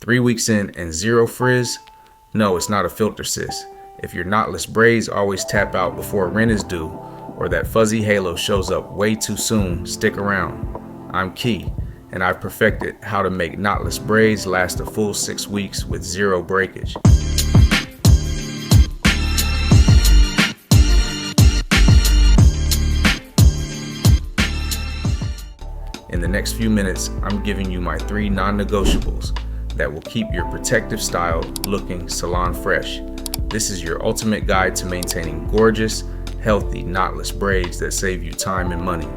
3 weeks in and zero frizz? No, it's not a filter, sis. If your knotless braids always tap out before rent is due, or that fuzzy halo shows up way too soon, stick around. I'm Key, and I've perfected how to make knotless braids last a full 6 weeks with zero breakage. In the next few minutes, I'm giving you my 3 non-negotiables that will keep your protective style looking salon fresh. This is your ultimate guide to maintaining gorgeous, healthy, knotless braids that save you time and money.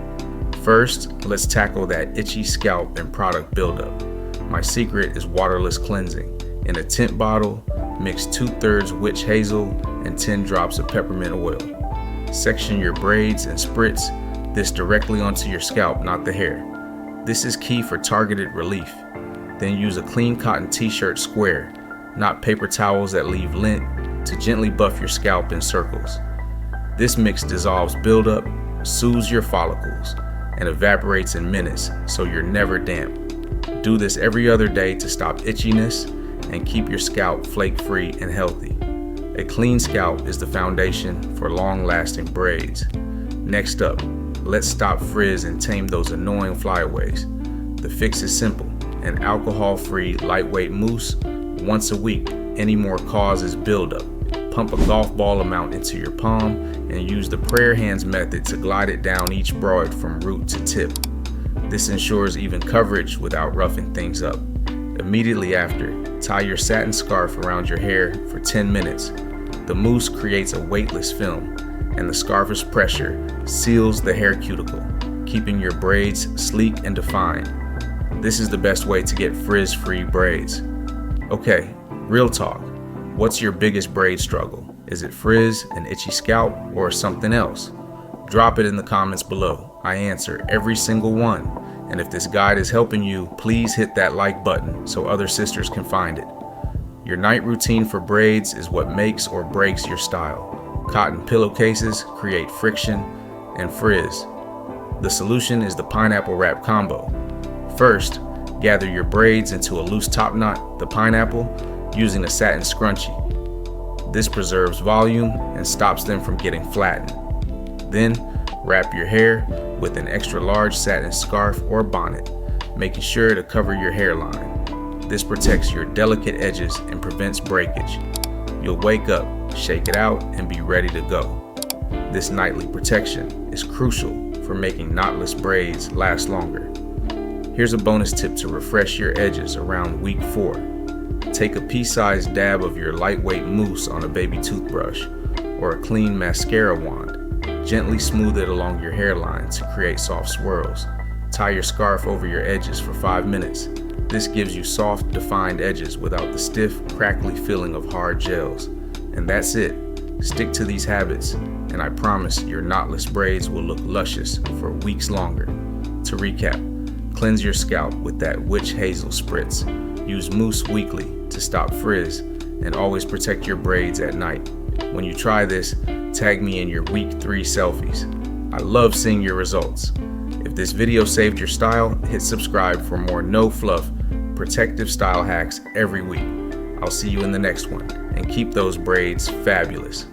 First, let's tackle that itchy scalp and product buildup. My secret is waterless cleansing. In a tint bottle, mix 2/3 witch hazel and 10 drops of peppermint oil. Section your braids and spritz this directly onto your scalp, not the hair. This is key for targeted relief. Then use a clean cotton t-shirt square, not paper towels that leave lint, to gently buff your scalp in circles. This mix dissolves buildup, soothes your follicles, and evaporates in minutes, so you're never damp. Do this every other day to stop itchiness and keep your scalp flake-free and healthy. A clean scalp is the foundation for long-lasting braids. Next up, let's stop frizz and tame those annoying flyaways. The fix is simple: an alcohol-free lightweight mousse once a week. Any more causes buildup. Pump a golf ball amount into your palm and use the prayer hands method to glide it down each broad from root to tip. This ensures even coverage without roughing things up. Immediately after, tie your satin scarf around your hair for 10 minutes. The mousse creates a weightless film, and the scarf's pressure seals the hair cuticle, keeping your braids sleek and defined. This is the best way to get frizz-free braids. Okay, real talk. What's your biggest braid struggle? Is it frizz, an itchy scalp, or something else? Drop it in the comments below. I answer every single one. And if this guide is helping you, please hit that like button so other sisters can find it. Your night routine for braids is what makes or breaks your style. Cotton pillowcases create friction and frizz. The solution is the pineapple wrap combo. First, gather your braids into a loose top knot, the pineapple, using a satin scrunchie. This preserves volume and stops them from getting flattened. Then, wrap your hair with an extra large satin scarf or bonnet, making sure to cover your hairline. This protects your delicate edges and prevents breakage. You'll wake up, shake it out, and be ready to go. This nightly protection is crucial for making knotless braids last longer. Here's a bonus tip to refresh your edges around week 4. Take a pea-sized dab of your lightweight mousse on a baby toothbrush or a clean mascara wand. Gently smooth it along your hairline to create soft swirls. Tie your scarf over your edges for 5 minutes. This gives you soft, defined edges without the stiff, crackly feeling of hard gels. And that's it. Stick to these habits, and I promise your knotless braids will look luscious for weeks longer. To recap, cleanse your scalp with that witch hazel spritz. Use mousse weekly to stop frizz, and always protect your braids at night. When you try this, tag me in your week 3 selfies. I love seeing your results. If this video saved your style, hit subscribe for more no fluff, protective style hacks every week. I'll see you in the next one, and keep those braids fabulous.